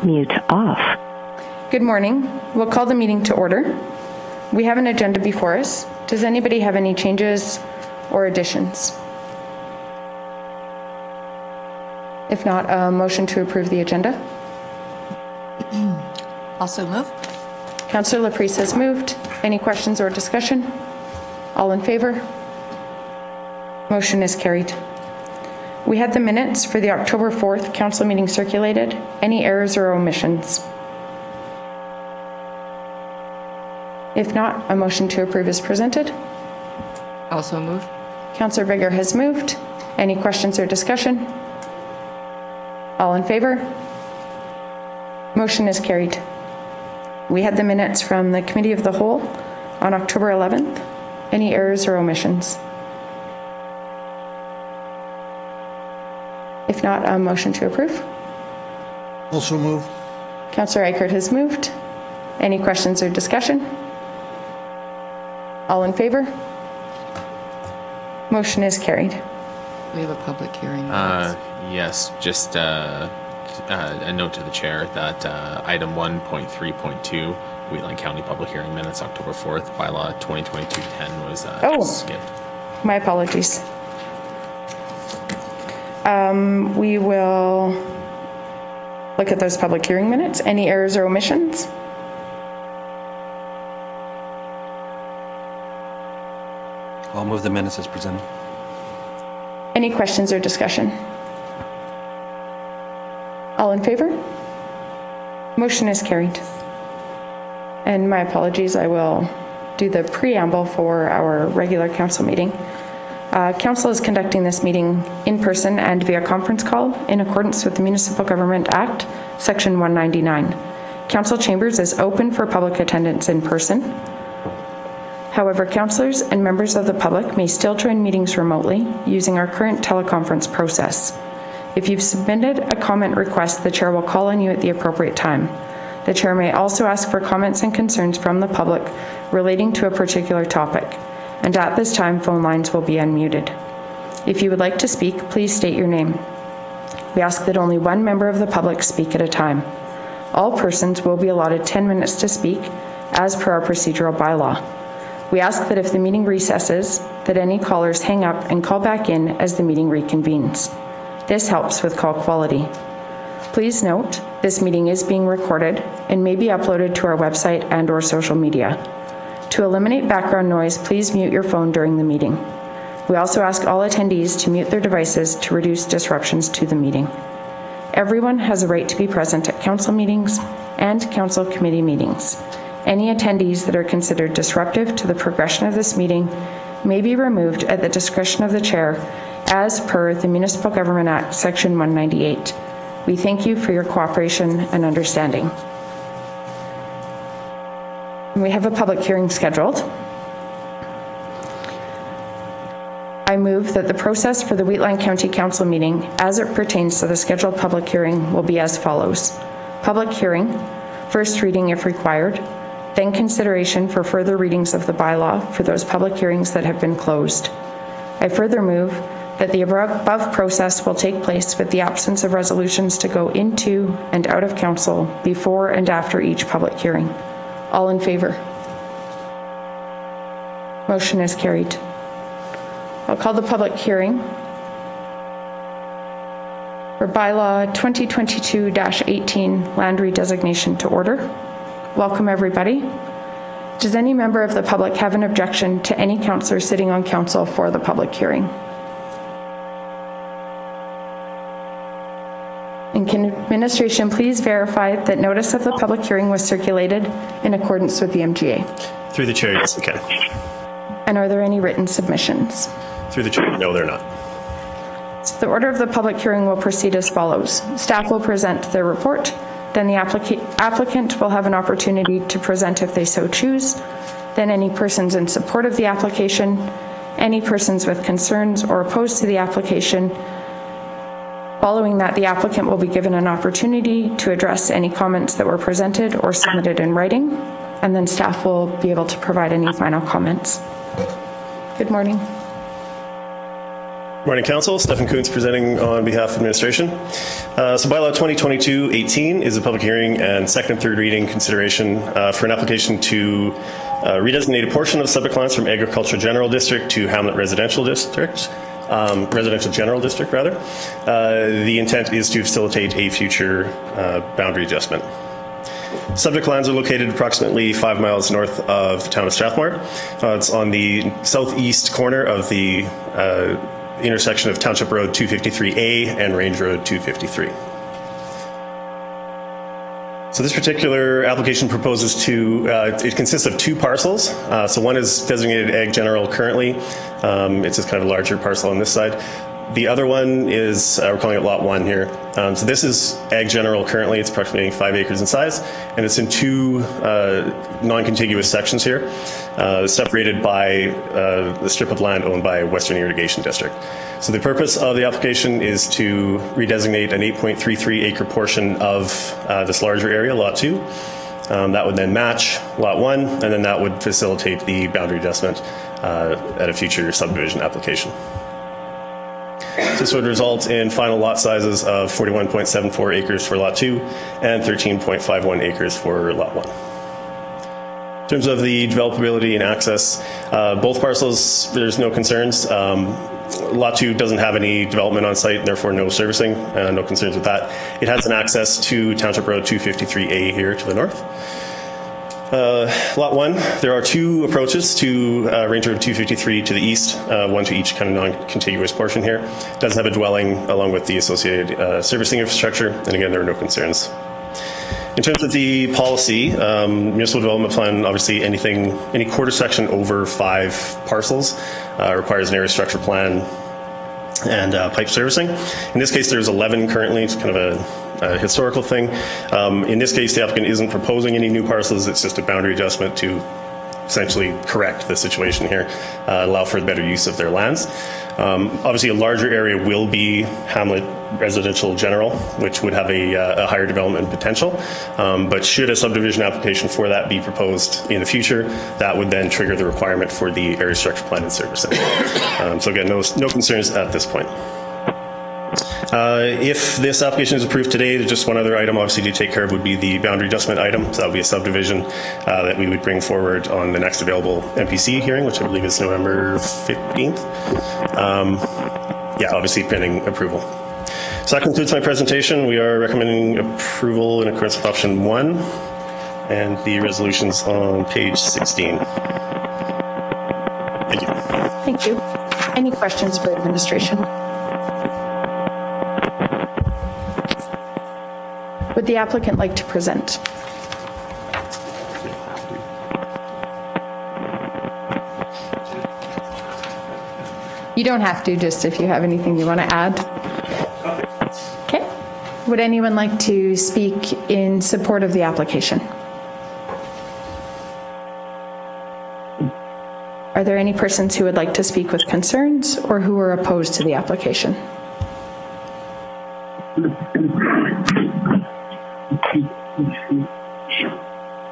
mute off. Good morning. We'll call the meeting to order. We have an agenda before us. Does anybody have any changes or additions? If not, a motion to approve the agenda. Also move. Councillor Laprise has moved. Any questions or discussion? All in favor? Motion is carried. We had the minutes for the October 4th council meeting circulated. Any errors or omissions? If not, a motion to approve is presented. Also move. Councillor Bigger has moved. Any questions or discussion? All in favor? Motion is carried. We had the minutes from the Committee of the Whole on October 11th. Any errors or omissions? If not, a motion to approve. Also move. Councillor Eichert has moved. Any questions or discussion? All in favor? Motion is carried. We have a public hearing. Yes, just a note to the chair that item 1.3.2, Wheatland County Public Hearing Minutes, October 4th, bylaw 2022-10 was just skipped. My apologies. We will look at those public hearing minutes. Any errors or omissions? I'll move the minutes as presented. Any questions or discussion? All in favor? Motion is carried. And my apologies, I will do the preamble for our regular council meeting. Council is conducting this meeting in person and via conference call in accordance with the Municipal Government Act, Section 199. Council chambers is open for public attendance in person. However, councillors and members of the public may still join meetings remotely using our current teleconference process. If you've submitted a comment request, the chair will call on you at the appropriate time. The chair may also ask for comments and concerns from the public relating to a particular topic, and at this time, phone lines will be unmuted. If you would like to speak, please state your name. We ask that only one member of the public speak at a time. All persons will be allotted 10 minutes to speak, as per our procedural bylaw. We ask that if the meeting recesses, that any callers hang up and call back in as the meeting reconvenes. This helps with call quality. Please note, this meeting is being recorded and may be uploaded to our website and/or social media. To eliminate background noise, please mute your phone during the meeting. We also ask all attendees to mute their devices to reduce disruptions to the meeting. Everyone has a right to be present at council meetings and council committee meetings. Any attendees that are considered disruptive to the progression of this meeting may be removed at the discretion of the chair as per the Municipal Government Act, Section 198. We thank you for your cooperation and understanding. We have a public hearing scheduled. I move that the process for the Wheatland County Council meeting, as it pertains to the scheduled public hearing, will be as follows. Public hearing, first reading if required, then consideration for further readings of the bylaw for those public hearings that have been closed. I further move that the above process will take place with the absence of resolutions to go into and out of council before and after each public hearing. All in favor? Motion is carried. I'll call the public hearing for bylaw 2022-18 land redesignation to order. Welcome, everybody. Does any member of the public have an objection to any councillor sitting on council for the public hearing? And can administration please verify that notice of the public hearing was circulated in accordance with the MGA? Through the chair, yes, we can. And are there any written submissions? Through the chair, no, they're not. So the order of the public hearing will proceed as follows. Staff will present their report. Then the applicant will have an opportunity to present if they so choose. Then any persons in support of the application, any persons with concerns or opposed to the application. Following that, the applicant will be given an opportunity to address any comments that were presented or submitted in writing, and then staff will be able to provide any final comments. Good morning. Morning, Council. Stephen Kuntz presenting on behalf of administration. So bylaw 2022-18 is a public hearing and second and third reading consideration for an application to redesignate a portion of subject lands from Agriculture General District to Hamlet Residential District. Residential General District, rather. The intent is to facilitate a future boundary adjustment. Subject lands are located approximately 5 miles north of the town of Strathmore. It's on the southeast corner of the intersection of Township Road 253A and Range Road 253. So this particular application proposes to, it consists of two parcels. So one is designated Ag General currently. It's just kind of a larger parcel on this side. The other one is, we're calling it Lot 1 here. So this is Ag General currently. It's approximately 5 acres in size, and it's in two non-contiguous sections here, separated by the strip of land owned by Western Irrigation District. So the purpose of the application is to redesignate an 8.33 acre portion of this larger area, Lot 2. That would then match Lot 1, and then that would facilitate the boundary adjustment at a future subdivision application. This would result in final lot sizes of 41.74 acres for Lot 2 and 13.51 acres for Lot 1. In terms of the developability and access, both parcels, there's no concerns. Lot 2 doesn't have any development on site, therefore no servicing, no concerns with that. It has an access to Township Road 253A here to the north. Lot 1, there are two approaches to Range Road 253 to the east, one to each kind of non-contiguous portion here. It does have a dwelling along with the associated servicing infrastructure, and again, there are no concerns. In terms of the policy, municipal development plan, obviously any quarter section over 5 parcels requires an area structure plan and pipe servicing. In this case, there's 11 currently. It's kind of a historical thing. In this case, the applicant isn't proposing any new parcels. It's just a boundary adjustment to essentially correct the situation here, allow for better use of their lands. Obviously, a larger area will be Hamlet Residential General, which would have a higher development potential. But should a subdivision application for that be proposed in the future, that would then trigger the requirement for the area structure plan and servicing. So again, no concerns at this point. If this application is approved today, there's just one other item obviously to take care of would be the boundary adjustment item. So that would be a subdivision that we would bring forward on the next available MPC hearing, which I believe is November 15th. Yeah, obviously pending approval. So that concludes my presentation. We are recommending approval in accordance with option 1 and the resolutions on page 16. Thank you. Thank you. Any questions for administration? Would the applicant like to present? You don't have to, just if you have anything you want to add. Okay. Would anyone like to speak in support of the application? Are there any persons who would like to speak with concerns or who are opposed to the application?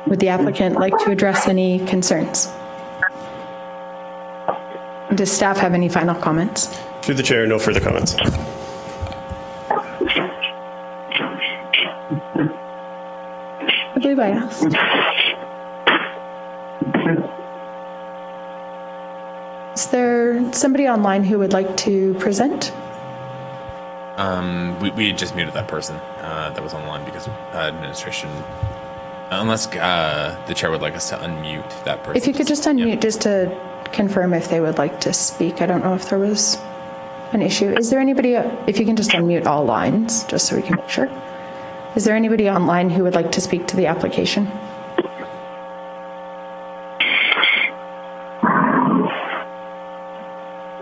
Would the applicant like to address any concerns? Does staff have any final comments? Through the chair, no further comments. I believe I asked. Is there somebody online who would like to present? We just muted that person that was online because administration, unless the chair would like us to unmute that person. If you could just unmute just to confirm if they would like to speak. I don't know if there was an issue. Is there anybody, if you can just unmute all lines, just so we can make sure. Is there anybody online who would like to speak to the application?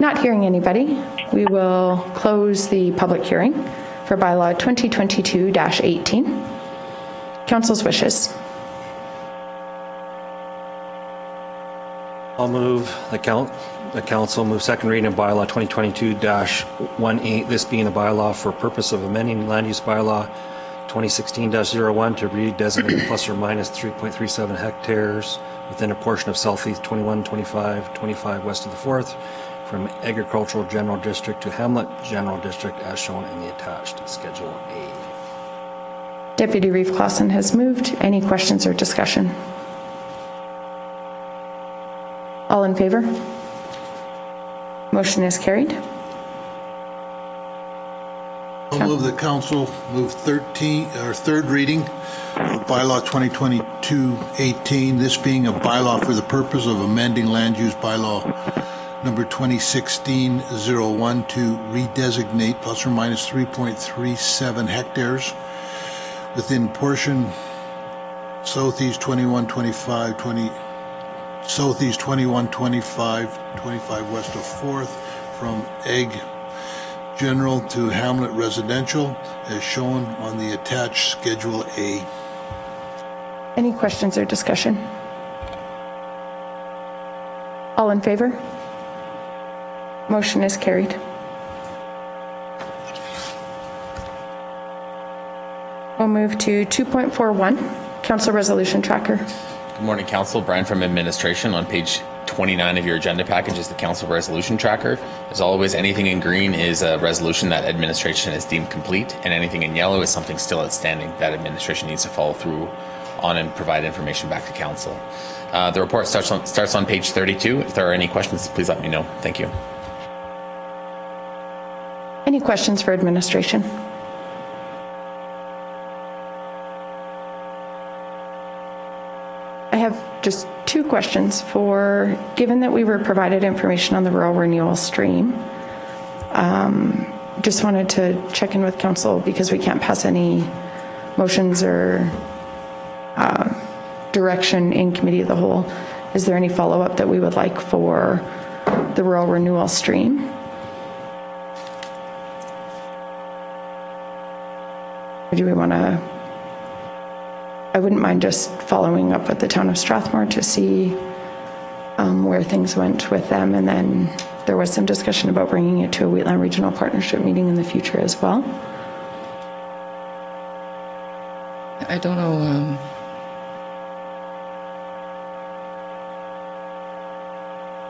Not hearing anybody, we will close the public hearing for bylaw 2022-18. Council's wishes. I'll move the council move second reading of bylaw 2022-18, this being a bylaw for purpose of amending land use bylaw 2016-01 to redesignate plus or minus 3.37 hectares within a portion of southeast 21, 25, 25 west of the 4th from Agricultural General District to Hamlet General District as shown in the attached Schedule A. Deputy Reeve Clausen has moved. Any questions or discussion? All in favor? Motion is carried. I'll move the council move third reading of bylaw 2022-18, this being a bylaw for the purpose of amending land use bylaw number 2016-01 to redesignate plus or minus 3.37 hectares within portion southeast 2125, southeast 2125, 25 west of 4th from Egg General to Hamlet Residential as shown on the attached Schedule A. Any questions or discussion? All in favor? Motion is carried. We'll move to 2.41, Council Resolution Tracker. Good morning, Council. Brian from Administration. On page 29 of your agenda package is the Council Resolution Tracker. As always, anything in green is a resolution that Administration has deemed complete, and anything in yellow is something still outstanding that Administration needs to follow through on and provide information back to Council. The report starts on page 32. If there are any questions, please let me know. Thank you. Any questions for Administration? I have just two questions for, given that we were provided information on the rural renewal stream, just wanted to check in with council because we can't pass any motions or direction in committee of the whole. Is there any follow-up that we would like for the rural renewal stream? Or do we want to, I wouldn't mind just following up with the town of Strathmore to see where things went with them. And then there was some discussion about bringing it to a Wheatland Regional Partnership meeting in the future as well. I don't know.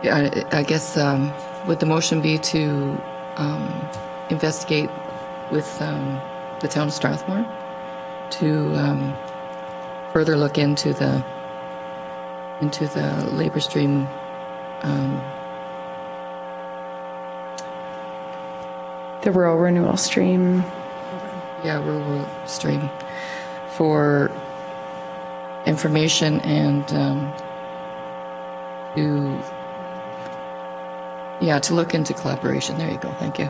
Yeah, I guess would the motion be to investigate with the town of Strathmore to further look into the labor stream The rural renewal stream. yeah, rural stream for information and to look into collaboration. There you go. Thank you.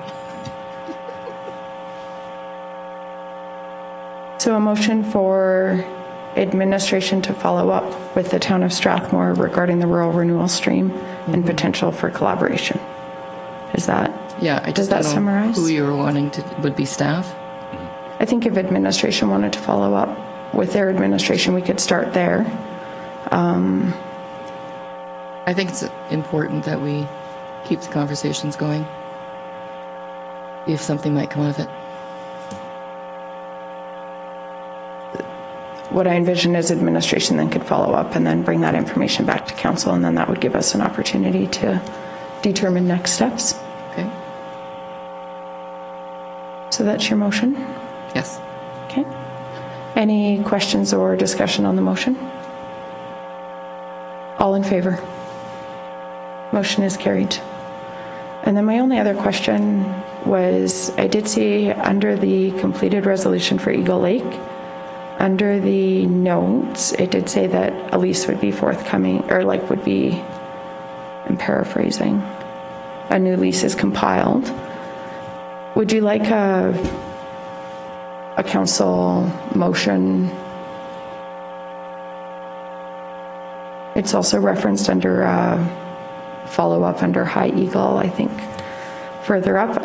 So a motion for administration to follow up with the town of Strathmore regarding the rural renewal stream and potential for collaboration. Is that, Yeah, I does just that don't know summarize? who you were wanting to, would be staff? I think if administration wanted to follow up with their administration, we could start there. I think it's important that we keep the conversations going. If something might come out of it. What I envision is administration then could follow up and then bring that information back to council, and then that would give us an opportunity to determine next steps. Okay? So that's your motion? Yes. Okay. Any questions or discussion on the motion? All in favor? Motion is carried. And then my only other question was, I did see under the completed resolution for Eagle Lake, under the notes, it did say that a lease would be forthcoming, or like would be, I'm paraphrasing, a new lease is compiled. Would you like a council motion? It's also referenced under follow-up under High Eagle, I think, further up.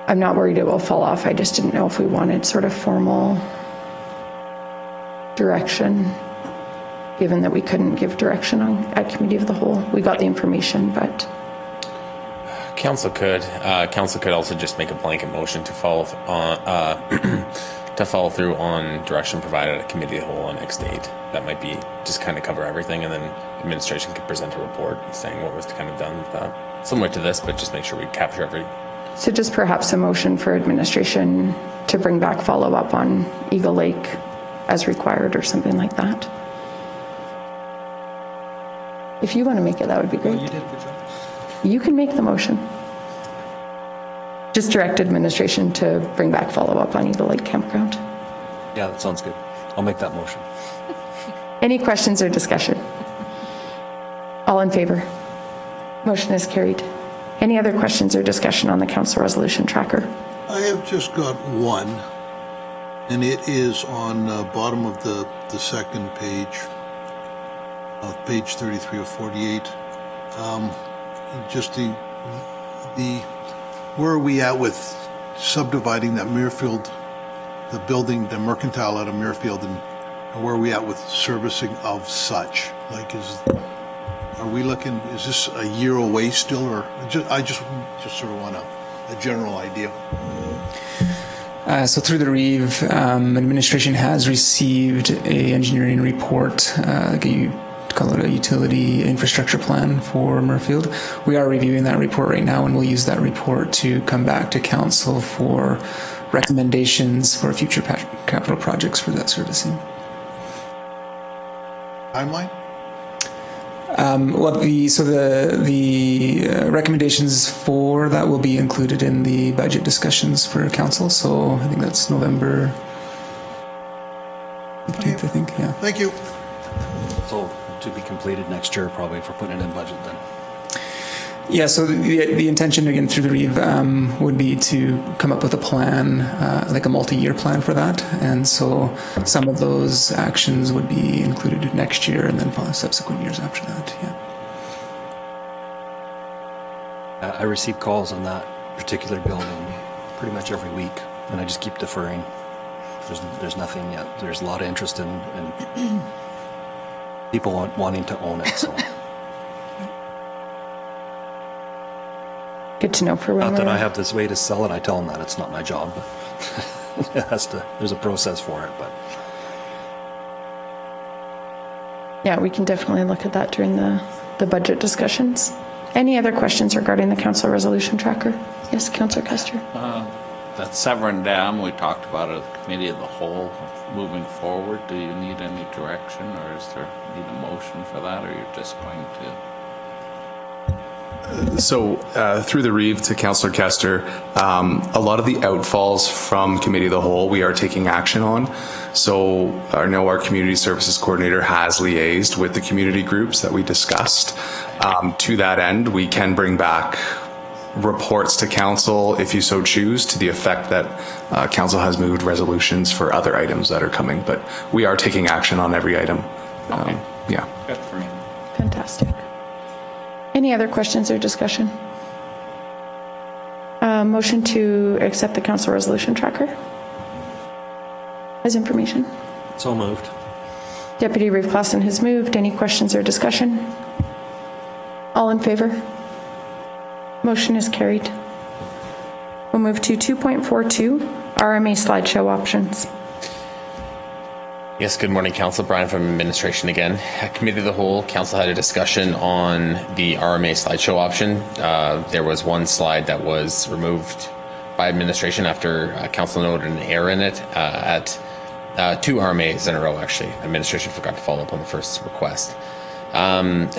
I'm not worried it will fall off. I just didn't know if we wanted sort of formal direction, given that we couldn't give direction at committee of the whole. We got the information, but Council could also just make a blanket motion to follow to follow through on direction provided at committee of the whole on next date. That might be just kind of cover everything, and then administration could present a report saying what was kind of done with that. Similar to this, but just make sure we capture every. So just perhaps a motion for administration to bring back follow-up on Eagle Lake as required or something like that. If you want to make it, that would be great. You did a good job. You can make the motion. Just direct administration to bring back follow-up on Eagle Lake Campground. Yeah, that sounds good. I'll make that motion. Any questions or discussion? All in favor? Motion is carried. Any other questions or discussion on the council resolution tracker? I have just got one, and it is on bottom of the second page, page 33 of 48. Just the where are we at with subdividing that Muirfield, the building, the mercantile out of Muirfield, and where are we at with servicing of such? Like, are we looking? Is this a year away still, or I just sort of want a general idea. So through the REIV, administration has received a engineering report, call it a utility infrastructure plan for Muirfield. We are reviewing that report right now, and we'll use that report to come back to council for recommendations for future capital projects for that servicing. Timeline? The recommendations for that will be included in the budget discussions for council. So I think that's November 15th, I think, yeah. Thank you. So to be completed next year, probably, if we're putting it in budget then. Yeah, so the intention, again, through the REIV would be to come up with a plan, like a multi-year plan for that. And so some of those actions would be included next year and then subsequent years after that, yeah. I receive calls on that particular building pretty much every week, and I just keep deferring. There's nothing yet. There's a lot of interest in people wanting to own it, so. Good to know for when Not that I have this way to sell it. I tell them that it's not my job, but it has to. There's a process for it, but. Yeah, we can definitely look at that during the budget discussions. Any other questions regarding the council resolution tracker? Yes, Councillor Custer. That Severn Dam, we talked about it at the committee of the whole. Moving forward, do you need any direction, or is there need a motion for that, or you're just going to? So through the REIV to Councillor Kester, a lot of the outfalls from Committee of the Whole we are taking action on. So I know our Community Services Coordinator has liaised with the community groups that we discussed. To that end, we can bring back reports to Council, if you so choose, to the effect that Council has moved resolutions for other items that are coming. But we are taking action on every item. Okay. Yeah. Good for me. Fantastic. Any other questions or discussion? Motion to accept the council resolution tracker as information. So moved. Deputy Reeve Clausen has moved. Any questions or discussion? All in favor? Motion is carried. We'll move to 2.42, RMA slideshow options. Yes, good morning, Council. Brian from Administration again. At Committee of the Whole, Council had a discussion on the RMA slideshow option. There was one slide that was removed by Administration after Council noted an error in it at two RMAs in a row, actually. Administration forgot to follow up on the first request.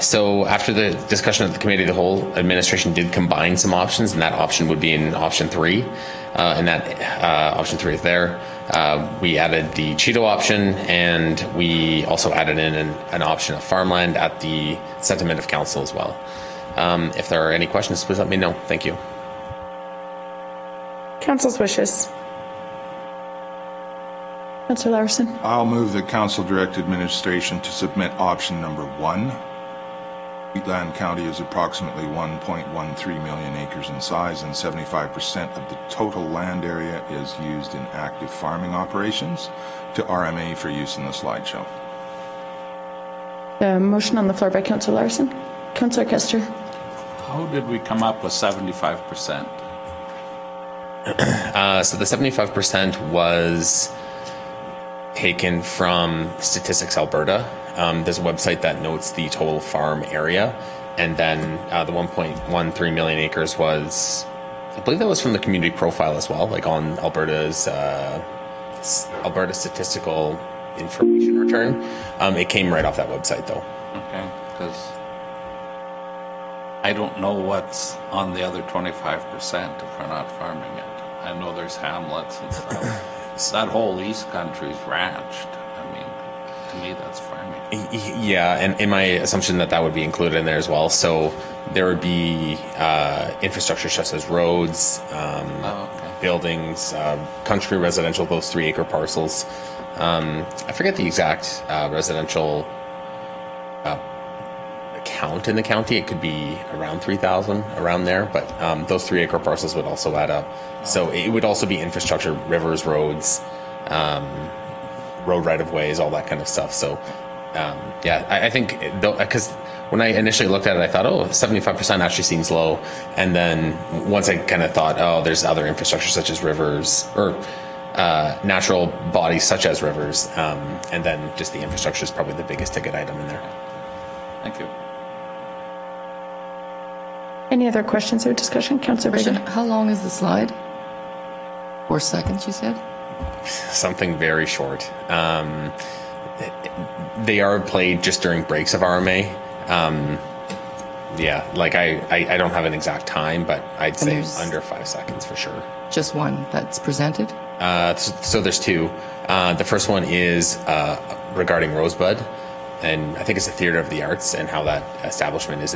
So after the discussion at the Committee of the Whole, Administration did combine some options, and that option would be in option 3. And that option 3 is there. We added the Cheeto option, and we also added in an option of farmland at the sentiment of council as well. If there are any questions, please let me know. Thank you. Council's wishes. Councillor Larson. I'll move that Council direct administration to submit option number 1. Wheatland County is approximately 1.13 million acres in size, and 75% of the total land area is used in active farming operations, to RMA for use in the slideshow. Motion on the floor by Councillor Larson. Councillor Kester. How did we come up with 75%? So the 75% was taken from Statistics Alberta. There's a website that notes the total farm area, and then the 1.13 million acres was, I believe that was from the community profile as well, like on Alberta's Alberta Statistical Information Return. It came right off that website though. Okay, because I don't know what's on the other 25% if we're not farming it. I know there's hamlets and stuff. That whole East Country's ranched. I mean, to me, that's farming. Yeah, and in my assumption that would be included in there as well. So there would be infrastructure such as roads, buildings, country residential, those 3-acre parcels. I forget the exact residential count in the county. It could be around 3,000, around there, but those 3-acre parcels would also add up. So it would also be infrastructure, rivers, roads, road right-of-ways, all that kind of stuff. So yeah, I think, because when I initially looked at it, I thought, oh, 75% actually seems low. And then once I kind of thought, oh, there's other infrastructure such as rivers, or natural bodies such as rivers, and then just the infrastructure is probably the biggest ticket item in there. Thank you. Any other questions or discussion? Councillor Reagan? How long is the slide? 4 seconds, you said? Something very short. They are played just during breaks of RMA. Yeah, like I don't have an exact time, but I'd say under 5 seconds for sure. Just one that's presented? So there's two. The first one is regarding Rosebud, and I think it's a theater of the arts and how that establishment is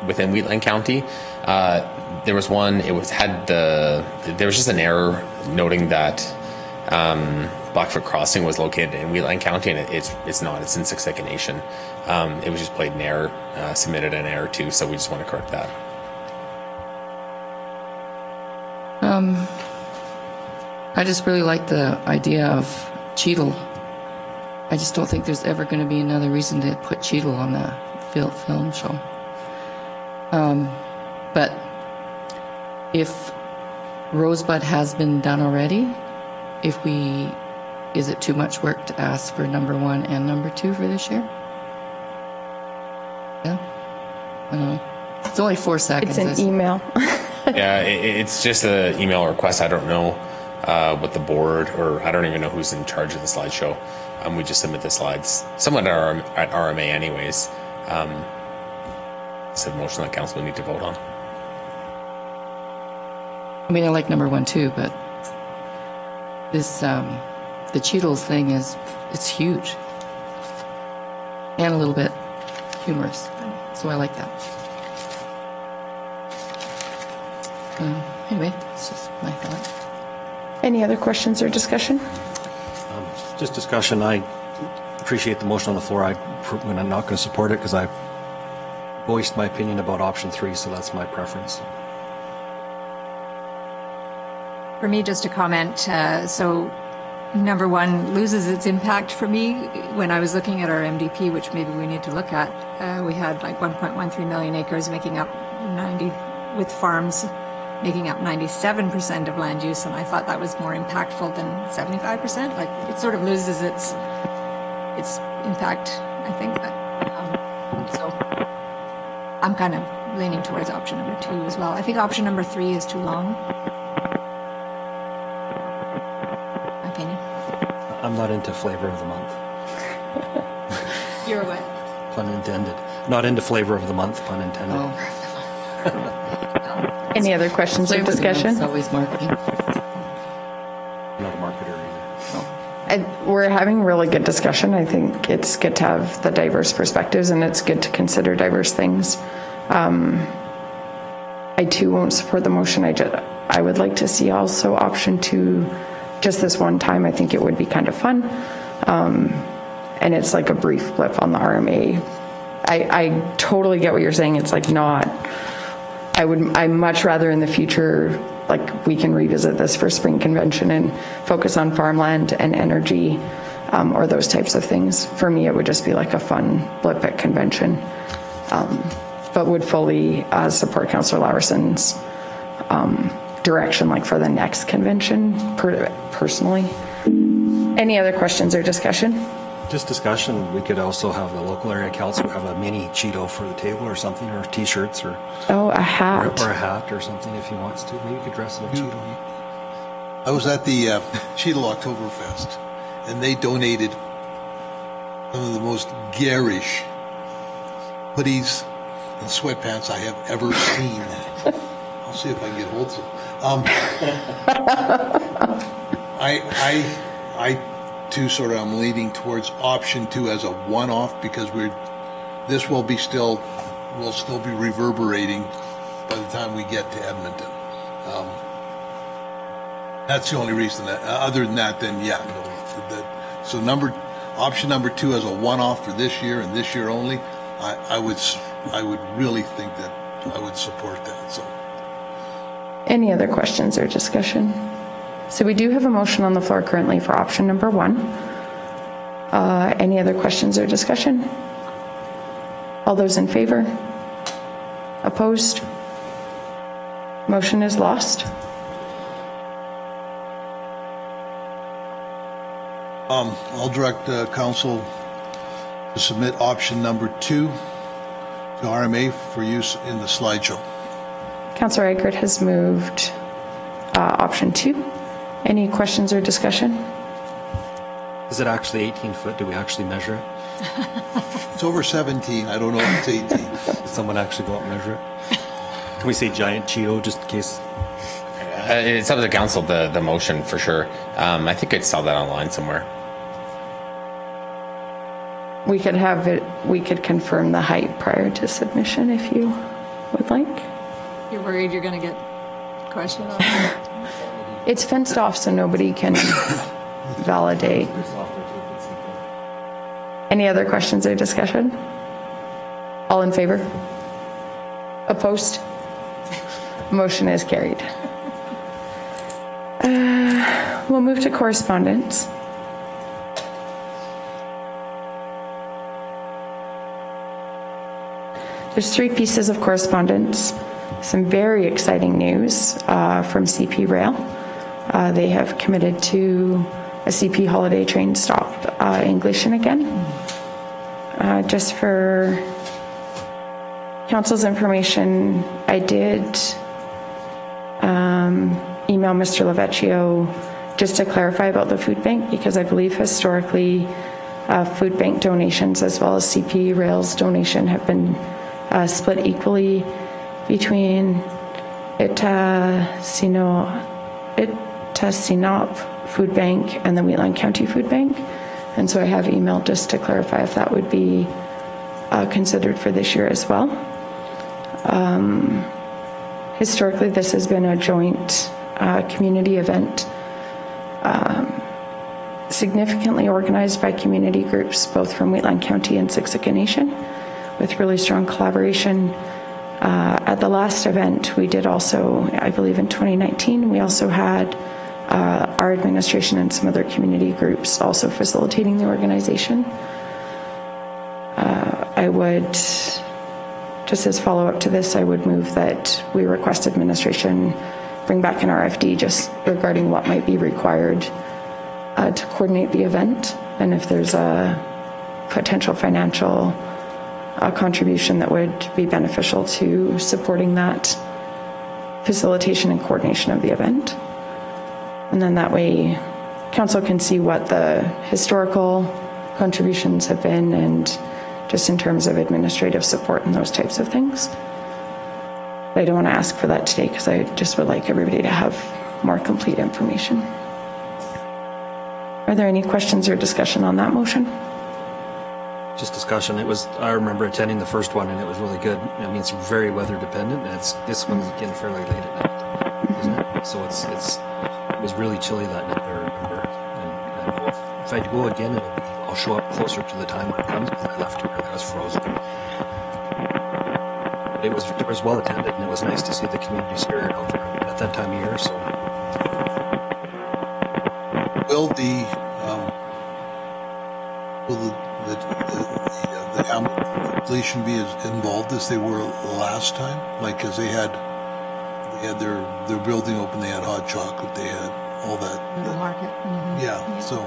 within Wheatland County. There was one. There was just an error noting that Blackfoot Crossing was located in Wheatland County, and it's not. It's in Siksika Nation. It was just played in error, submitted an error too. So we just want to correct that. I just really like the idea of Cheadle. I just don't think there's ever going to be another reason to put Cheadle on the film show. But if Rosebud has been done already, is it too much work to ask for number 1 and number 2 for this year? Yeah? I don't know. It's only 4 seconds. It's an email. Yeah, it's just an email request. I don't know what the board, or I don't even know who's in charge of the slideshow. We just submit the slides. Someone at RMA anyways. It's a motion that council will need to vote on. I mean, I like number 1 too, but this, the Cheadles thing it's huge. And a little bit humorous. So I like that. Anyway, it's just my thought. Any other questions or discussion? Just discussion. I appreciate the motion on the floor. I'm not going to support it because I voiced my opinion about option 3, so that's my preference. For me, just a comment. So number 1 loses its impact for me. When I was looking at our MDP, which maybe we need to look at, we had like 1.13 million acres making up 90, with farms making up 97% of land use, and I thought that was more impactful than 75%. Like, it sort of loses its impact, I think. But, so I'm kind of leaning towards option number 2 as well. I think option number 3 is too long. My opinion. I'm not into flavor of the month. You're what? Pun intended. Not into flavor of the month, pun intended. Oh. Any other questions or discussion? It's always marketing. I'm not a marketer either. We're having really good discussion. I think it's good to have the diverse perspectives, and it's good to consider diverse things. I too won't support the motion. I would like to see also option 2 just this one time. I think it would be kind of fun. And it's like a brief blip on the RMA. I totally get what you're saying. It's like not... I'd much rather in the future, like, we can revisit this for spring convention and focus on farmland and energy, or those types of things. For me, it would just be like a fun blip at convention, but would fully support Councillor Laverson's direction, like for the next convention, personally. Any other questions or discussion? Just discussion. We could also have the local area council have a mini Cheeto for the table or something, or T-shirts, or a hat. or a hat or something if he wants to. Maybe you could dress in a Cheeto. I was at the Cheeto Oktoberfest, and they donated one of the most garish hoodies and sweatpants I have ever seen. I'll see if I can get hold of them. I too sort of am leaning towards option 2 as a one-off, because this will still be reverberating by the time we get to Edmonton. That's the only reason. Other than that, then yeah, no. So option number 2 as a one-off for this year and this year only. I would really think that I would support that. So. Any other questions or discussion? So we do have a motion on the floor currently for option number 1. Any other questions or discussion? All those in favor? Opposed? Motion is lost. I'll direct council to submit option number 2 to RMA for use in the slideshow. Councillor Eckert has moved option 2. Any questions or discussion? Is it actually 18 foot? Do we actually measure it? It's over 17. I don't know if it's 18. Did someone actually go out and measure it? Can we say giant Cheeto just in case? It's up to the council, the motion for sure. I think I saw that online somewhere. We could have it, we could confirm the height prior to submission if you would like. You're worried you're going to get questioned on that? It's fenced off so nobody can validate. Any other questions or discussion? All in favor? Opposed? Motion is carried. We'll move to correspondence. There's 3 pieces of correspondence. Some very exciting news from CP Rail. They have committed to a CP holiday train stop in Gleason again. Just for council's information, I did email Mr. Lavecchio just to clarify about the food bank, because I believe historically food bank donations as well as CP Rail's donation have been split equally between Sinop Food Bank and the Wheatland County Food Bank. And so I have emailed just to clarify if that would be considered for this year as well. Historically, this has been a joint community event, significantly organized by community groups, both from Wheatland County and Siksika Nation, with really strong collaboration. At the last event, we did also, I believe in 2019, we also had our administration and some other community groups also facilitating the organization. I would, just as follow-up to this, I would move that we request administration bring back an RFD just regarding what might be required to coordinate the event, and if there's a potential financial contribution that would be beneficial to supporting that facilitation and coordination of the event. And then that way council can see what the historical contributions have been, and just in terms of administrative support and those types of things. But I don't want to ask for that today because I just would like everybody to have more complete information. Are there any questions or discussion on that motion? Just discussion. I remember attending the first one and it was really good. I mean, it's very weather dependent, and this one's again fairly late at night, isn't it? So it was really chilly that night, I remember. And if I go again, I'll show up closer to the time when it comes, because I left here and I was frozen. But it was well attended, and it was nice to see the community spirit out there at that time of year. So will the Gleason be as involved as they were last time? Like, because they had their building open, they had hot chocolate, they had all that. The market. Mm-hmm. Yeah. So,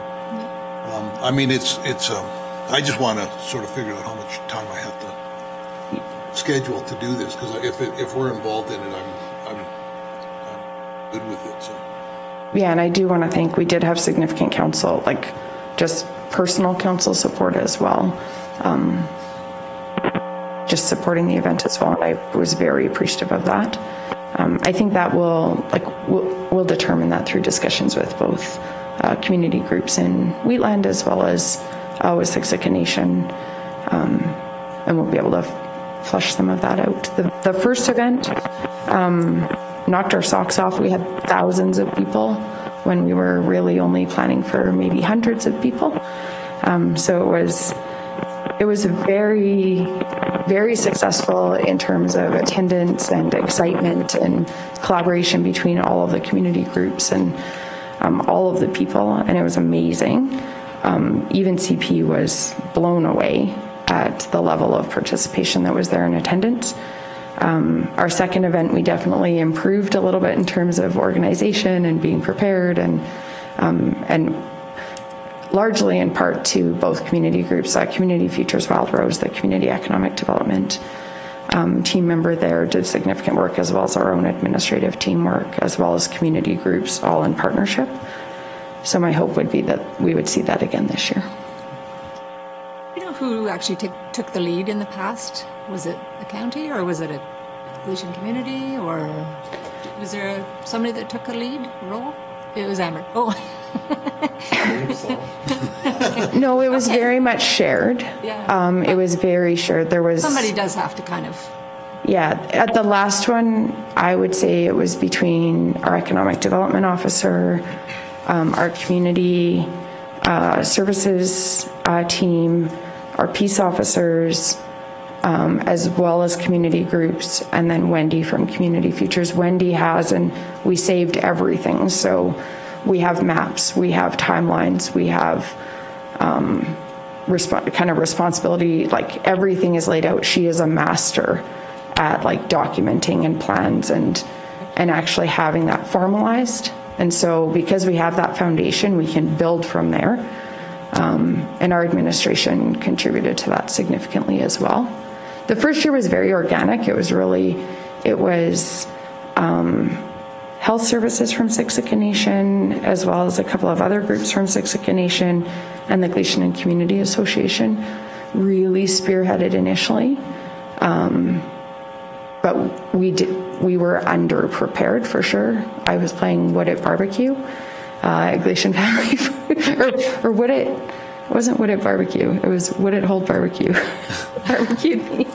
I mean, it's. I just want to sort of figure out how much time I have to schedule to do this, because if we're involved in it, I'm good with it. So. Yeah, and I do want to thank. We did have significant council, like just personal council support as well. Just supporting the event as well, and I was very appreciative of that. I think that we'll determine that through discussions with both community groups in Wheatland as well as with Siksika Nation, and we'll be able to flush some of that out. The first event knocked our socks off. We had thousands of people when we were really only planning for maybe hundreds of people. So it was very, very successful in terms of attendance and excitement and collaboration between all of the community groups and all of the people, and it was amazing. Even CP was blown away at the level of participation that was there in attendance. Our second event, we definitely improved a little bit in terms of organization and being prepared, and largely in part to both community groups. Community Futures Wild Rose, the community economic development team member there, did significant work, as well as our own administrative teamwork, as well as community groups, all in partnership. So my hope would be that we would see that again this year. You know who actually took the lead in the past? Was it the county, or was it a Galician community, or was there somebody that took a lead role? It was Amber. Oh. No, it was very much shared. Yeah. It was very shared. There was somebody does have to kind of. Yeah, at the last one, I would say it was between our economic development officer, our community services team, our peace officers, as well as community groups, and then Wendy from Community Futures. Wendy has, and we saved everything. So we have maps, we have timelines, we have kind of responsibility, like everything is laid out. She is a master at like documenting and plans and actually having that formalized. And so because we have that foundation, we can build from there. And our administration contributed to that significantly as well. The first year was very organic. It was health services from Siksika Nation, as well as a couple of other groups from Siksika Nation and the Galician and Community Association really spearheaded initially. But we were underprepared for sure. I was playing Woodit Barbecue, Galician family food, or Woodit, it wasn't Woodit Barbecue, it was Woodit Hold Barbecue, barbecued meat.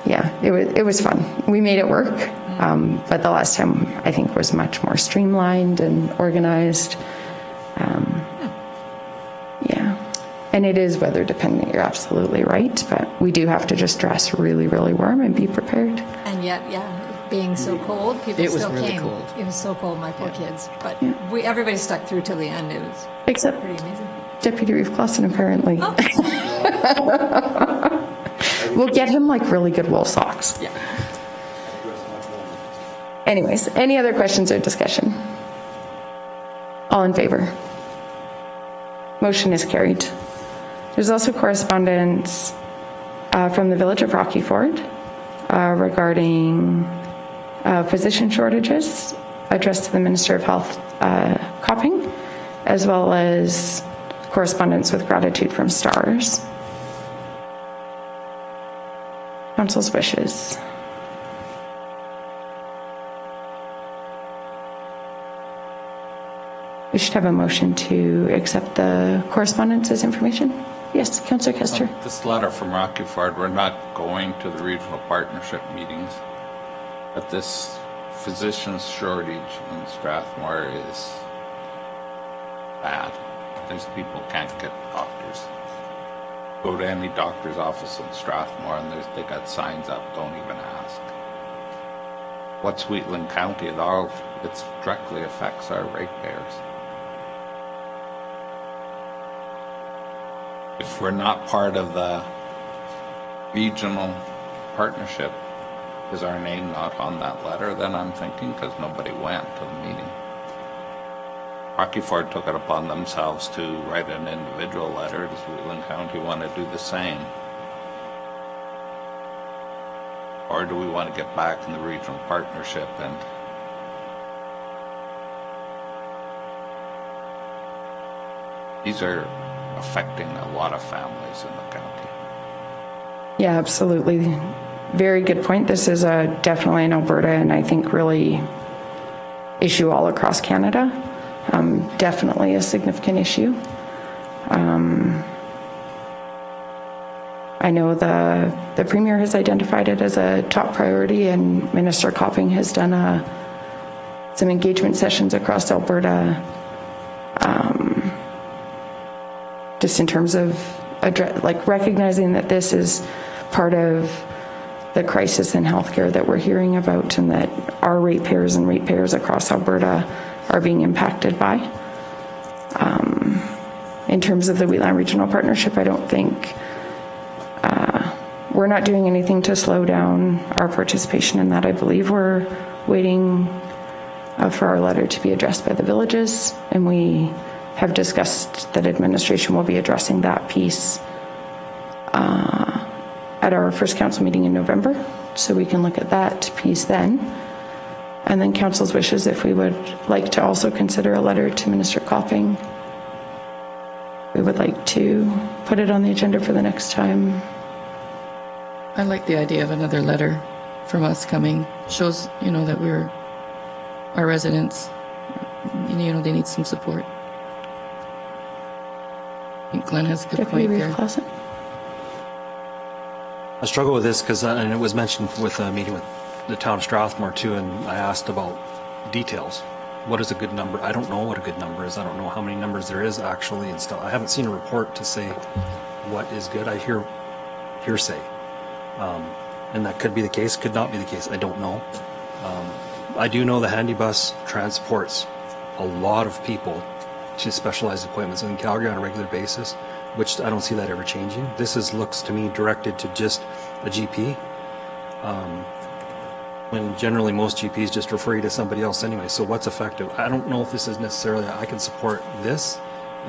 Yeah, it was fun. We made it work, but the last time I think was much more streamlined and organized. Yeah, and it is weather dependent. You're absolutely right, but we do have to just dress really, really warm and be prepared. And yet, yeah, being so cold, people It was still really came. cold. It was so cold, my poor kids. But everybody stuck through till the end. It was Except pretty amazing. Deputy Reeve Clausen, apparently. Oh. We'll get him like really good wool socks. Yeah. Anyways, any other questions or discussion? All in favor? Motion is carried. There's also correspondence from the Village of Rocky Ford regarding physician shortages addressed to the Minister of Health, Copping, as well as correspondence with gratitude from STARS. Council's wishes. We should have a motion to accept the correspondence as information. Yes, Councillor Kester. This letter from Rocky Ford, we're not going to the regional partnership meetings, but this physician's shortage in Strathmore is bad. These people can't get doctors. Go to any doctor's office in Strathmore and they got signs up, don't even ask. What's Wheatland County? It directly affects our ratepayers. If we're not part of the regional partnership, Is our name not on that letter then, I'm thinking, because nobody went to the meeting? Rocky Ford took it upon themselves to write an individual letter. Does Wheatland County want to do the same? Or do we want to get back in the regional partnership and these are affecting a lot of families in the county. Yeah, absolutely. Very good point. This is definitely in Alberta, and I think really issue all across Canada. Definitely a significant issue. I know the Premier has identified it as a top priority, and Minister Copping has done some engagement sessions across Alberta, just in terms of recognizing that this is part of the crisis in healthcare that we're hearing about, and that our ratepayers and ratepayers across Alberta are being impacted by. In terms of the Wheatland Regional Partnership, I don't think we're not doing anything to slow down our participation in that. I believe we're waiting for our letter to be addressed by the villages, and we have discussed that administration will be addressing that piece at our first council meeting in November, so we can look at that piece then. And then council's wishes if we would like to also consider a letter to Minister Copping. We would like to put it on the agenda for the next time. I like the idea of another letter from us coming. Shows, that our residents, they need some support. I think Glenn has a good point there. I struggle with this because, and it was mentioned with a meeting with the town of Strathmore too, and I asked about details. What is a good number? I don't know what a good number is. I don't know how many numbers there is actually and stuff. I haven't seen a report to say what is good. I hear hearsay. And that could be the case, could not be the case. I don't know. I do know the handy bus transports a lot of people to specialized appointments in Calgary on a regular basis, which I don't see that ever changing. This looks to me directed to just a GP, when generally most GPs just refer you to somebody else anyway. So what's effective? I don't know if this is necessarily, I can support this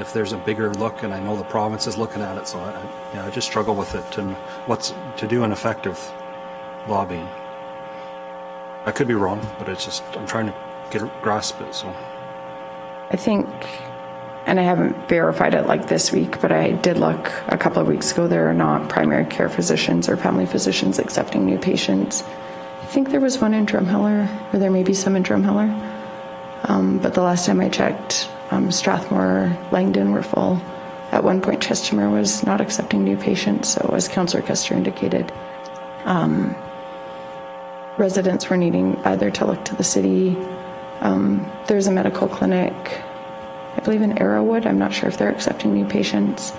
if there's a bigger look, and I know the province is looking at it, so I just struggle with it to what's to do an effective lobbying. I could be wrong, but it's just, I'm trying to grasp it, so. I think, and I haven't verified it like this week, but I did look a couple of weeks ago, there are not primary care physicians or family physicians accepting new patients. I think there was one in Drumheller, or there may be some in Drumheller, but the last time I checked, Strathmore, Langdon were full. At one point, Chestermere was not accepting new patients, so as Councillor Custer indicated, residents were needing either to look to the city. There's a medical clinic, I believe in Arrowwood. I'm not sure if they're accepting new patients.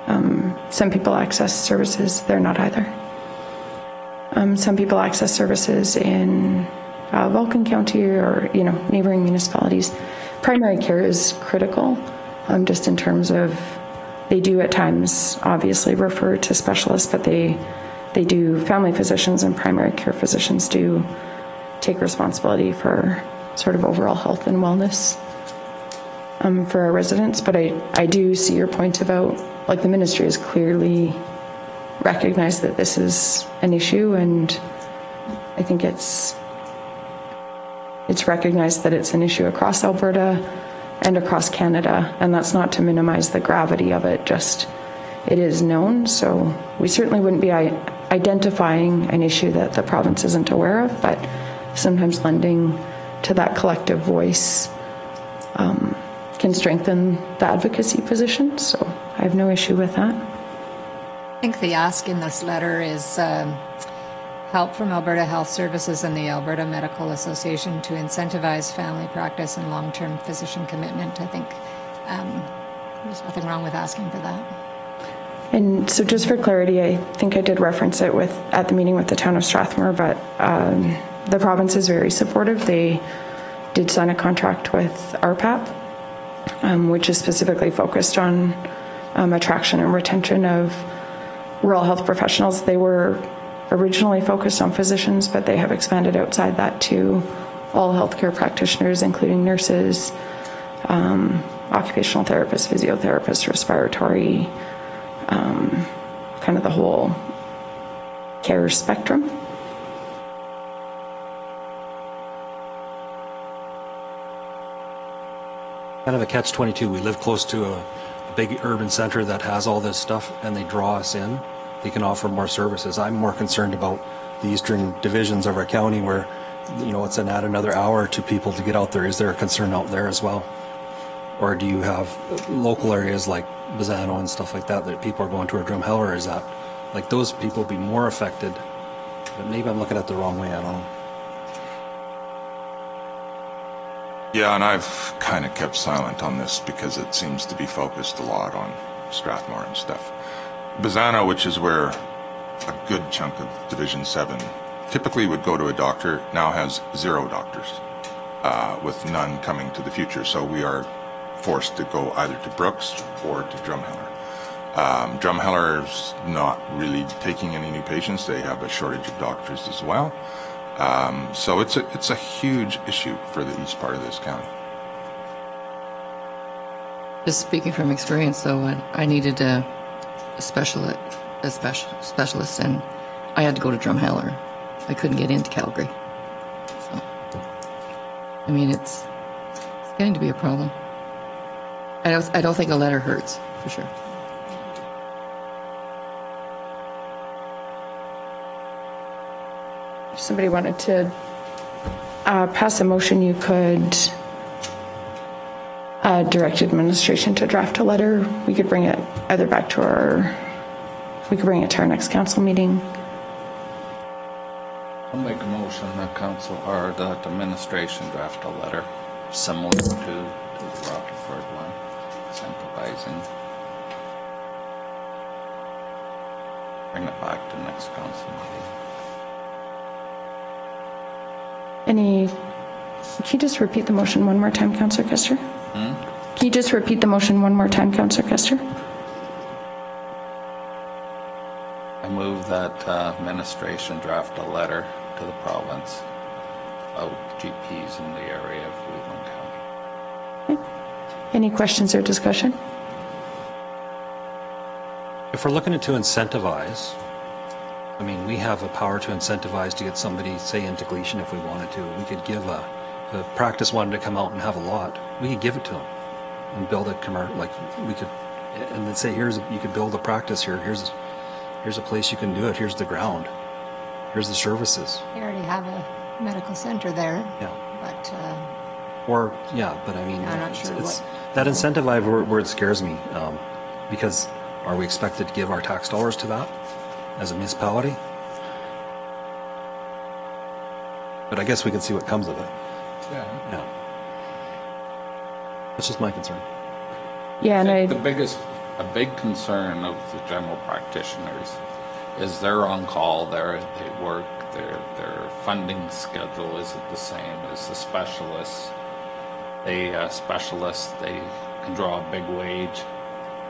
Some people access services, they're not either. Some people access services in Vulcan County or neighboring municipalities. Primary care is critical, just in terms of they do at times obviously refer to specialists, but they do, family physicians and primary care physicians do take responsibility for sort of overall health and wellness for our residents. But I do see your point about, the ministry has clearly recognized that this is an issue, and I think it's recognized that it's an issue across Alberta and across Canada, and that's not to minimize the gravity of it, just it is known. So we certainly wouldn't be identifying an issue that the province isn't aware of, but sometimes lending to that collective voice can strengthen the advocacy position. So I have no issue with that. I think the ask in this letter is help from Alberta Health Services and the Alberta Medical Association to incentivize family practice and long-term physician commitment. I think there's nothing wrong with asking for that. And so just for clarity, I think I did reference it at the meeting with the town of Strathmore, but the province is very supportive. They did sign a contract with RPAP, which is specifically focused on attraction and retention of rural health professionals. They were originally focused on physicians, but they have expanded outside that to all healthcare practitioners, including nurses, occupational therapists, physiotherapists, respiratory, kind of the whole care spectrum. Kind of a catch-22. We live close to a big urban center that has all this stuff, and they draw us in. They can offer more services. I'm more concerned about the eastern divisions of our county where, you know, it's an add another hour to people to get out there. Is there a concern out there as well? Or do you have local areas like Bazzano and stuff like that that people are going to, or Drumheller? Is that, like, those people be more affected? But maybe I'm looking at it the wrong way, I don't know. Yeah, and I've kind of kept silent on this because it seems to be focused a lot on Strathmore and stuff. Bazzano, which is where a good chunk of Division 7 typically would go to a doctor, now has 0 doctors, with none coming to the future. So we are forced to go either to Brooks or to Drumheller. Drumheller's not really taking any new patients. They have a shortage of doctors as well. So it's a huge issue for the east part of this county. Just speaking from experience, though, I needed a specialist, and I had to go to Drumheller. I couldn't get into Calgary. So, I mean, it's getting to be a problem. I don't think a letter hurts, for sure. If somebody wanted to pass a motion, you could direct administration to draft a letter. We could bring it either back to we could bring it to our next council meeting. I'll make a motion that council or that administration draft a letter similar to the Rutherford one, incentivizing. Bring it back to next council meeting. Can you just repeat the motion one more time, Councillor Kester? Can you just repeat the motion one more time, Councillor Kester? I move that administration draft a letter to the province about GPs in the area of Cleveland County. Okay. Any questions or discussion? If we're looking to incentivize, I mean, we have the power to incentivize to get somebody, say, into Gleason if we wanted to. We could give a practice wanted to come out and have a lot. We could give it to them and build a commercial, like we could, and then say, you could build a practice here. Here's a place you can do it. Here's the ground. Here's the services. You already have a medical center there. Yeah. But. But I mean, I'm not sure what. That incentive word scares me, because are we expected to give our tax dollars to that as a municipality? But I guess we can see what comes of it. Yeah. That's just my concern. Yeah, and a big concern of the general practitioners is they're on call, they work, their funding schedule isn't the same as the specialists. They can draw a big wage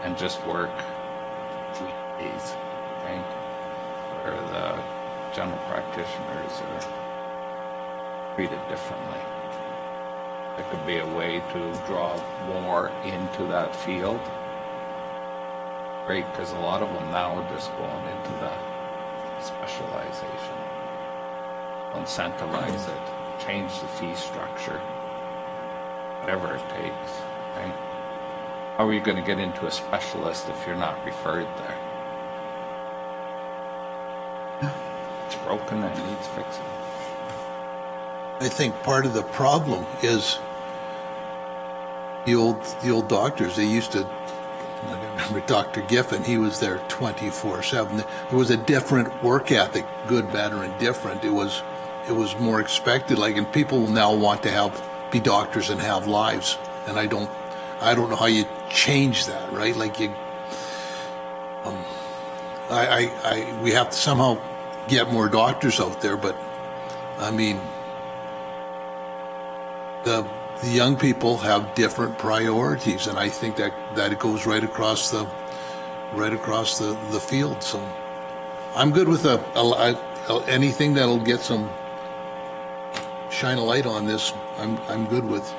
and just work weekdays, right? Where the general practitioners are treated differently. There could be a way to draw more into that field. Great, because a lot of them now are just going into the specialization. Incentivize it, change the fee structure, whatever it takes, right? How are you going to get into a specialist if you're not referred there? It's broken and needs fixing. I think part of the problem is the old doctors. They used to, I remember Dr. Giffen, he was there 24/7. There was a different work ethic, good, bad, or indifferent. It was more expected. Like, and people now want to be doctors and have lives. And I don't know how you change that, right? Like we have to somehow get more doctors out there. But I mean, the young people have different priorities, and I think that it goes right across the field. So I'm good with anything that'll get some shine a light on this, I'm good with.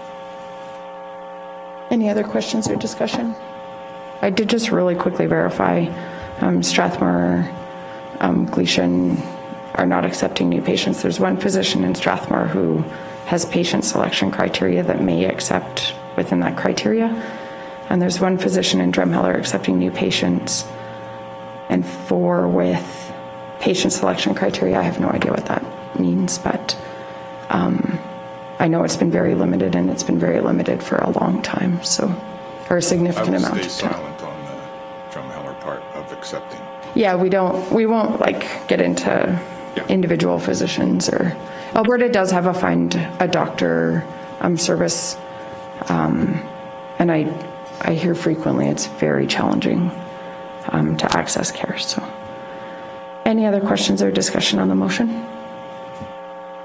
Any other questions or discussion? I did just really quickly verify Strathmore, Gleason are not accepting new patients. There's one physician in Strathmore who has patient selection criteria that may accept within that criteria. And there's one physician in Drumheller accepting new patients, and 4 with patient selection criteria. I have no idea what that means, but I know it's been very limited, and it's been very limited for a long time, so, or a significant amount of stay time. silent on the Drumheller part of accepting. Yeah, we won't like get into individual physicians, or Alberta does have a find a doctor service, and I hear frequently it's very challenging to access care. So, any other questions or discussion on the motion?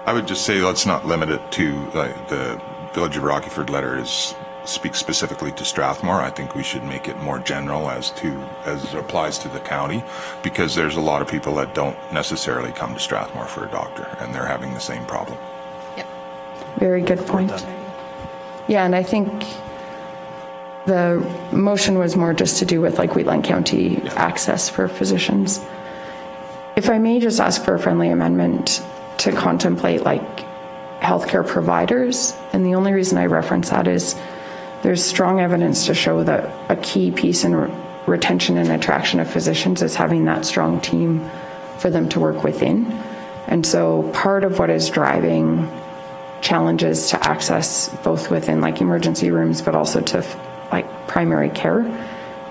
I would just say let's not limit it to the Village of Rockyford letter speaks specifically to Strathmore. I think we should make it more general as it applies to the county, because there's a lot of people that don't necessarily come to Strathmore for a doctor, and they're having the same problem. Yep. Very good point. Yeah, and I think the motion was more just to do with like Wheatland County access for physicians. If I may just ask for a friendly amendment to contemplate like healthcare providers, and the only reason I reference that is there's strong evidence to show that a key piece in retention and attraction of physicians is having that strong team for them to work within. And so part of what is driving challenges to access both within like emergency rooms but also to like primary care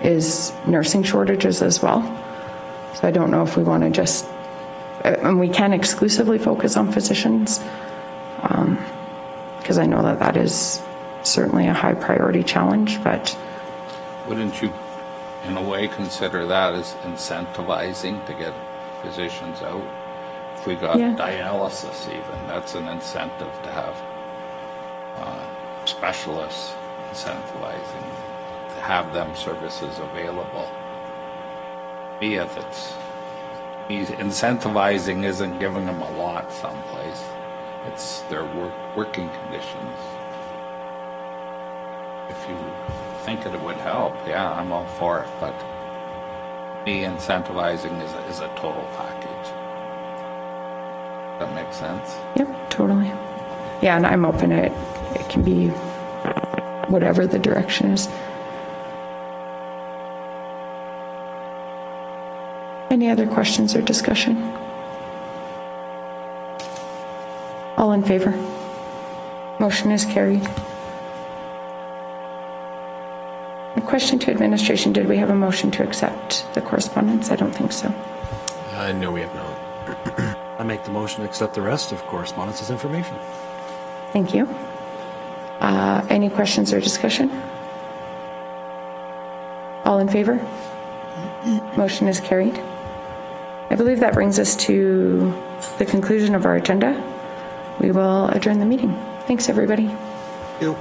is nursing shortages as well. So I don't know if we want to just, and we can exclusively focus on physicians, because I know that that is certainly a high priority challenge, but. Wouldn't you, in a way, consider that as incentivizing to get physicians out? If we got dialysis even, that's an incentive to have specialists incentivizing, to have them services available. Me, if it's incentivizing isn't giving them a lot someplace. It's their working conditions. If you think that it would help, yeah, I'm all for it. But me, incentivizing is a total package. That makes sense? Yep, totally. Yeah, and I'm open to it. It can be whatever the direction is. Any other questions or discussion? All in favor? Motion is carried. A question to administration, did we have a motion to accept the correspondence? I don't think so. No, we have not. I make the motion to accept the rest of correspondence as information. Thank you. Any questions or discussion? All in favor? Motion is carried. I believe that brings us to the conclusion of our agenda. We will adjourn the meeting. Thanks, everybody. Thank you.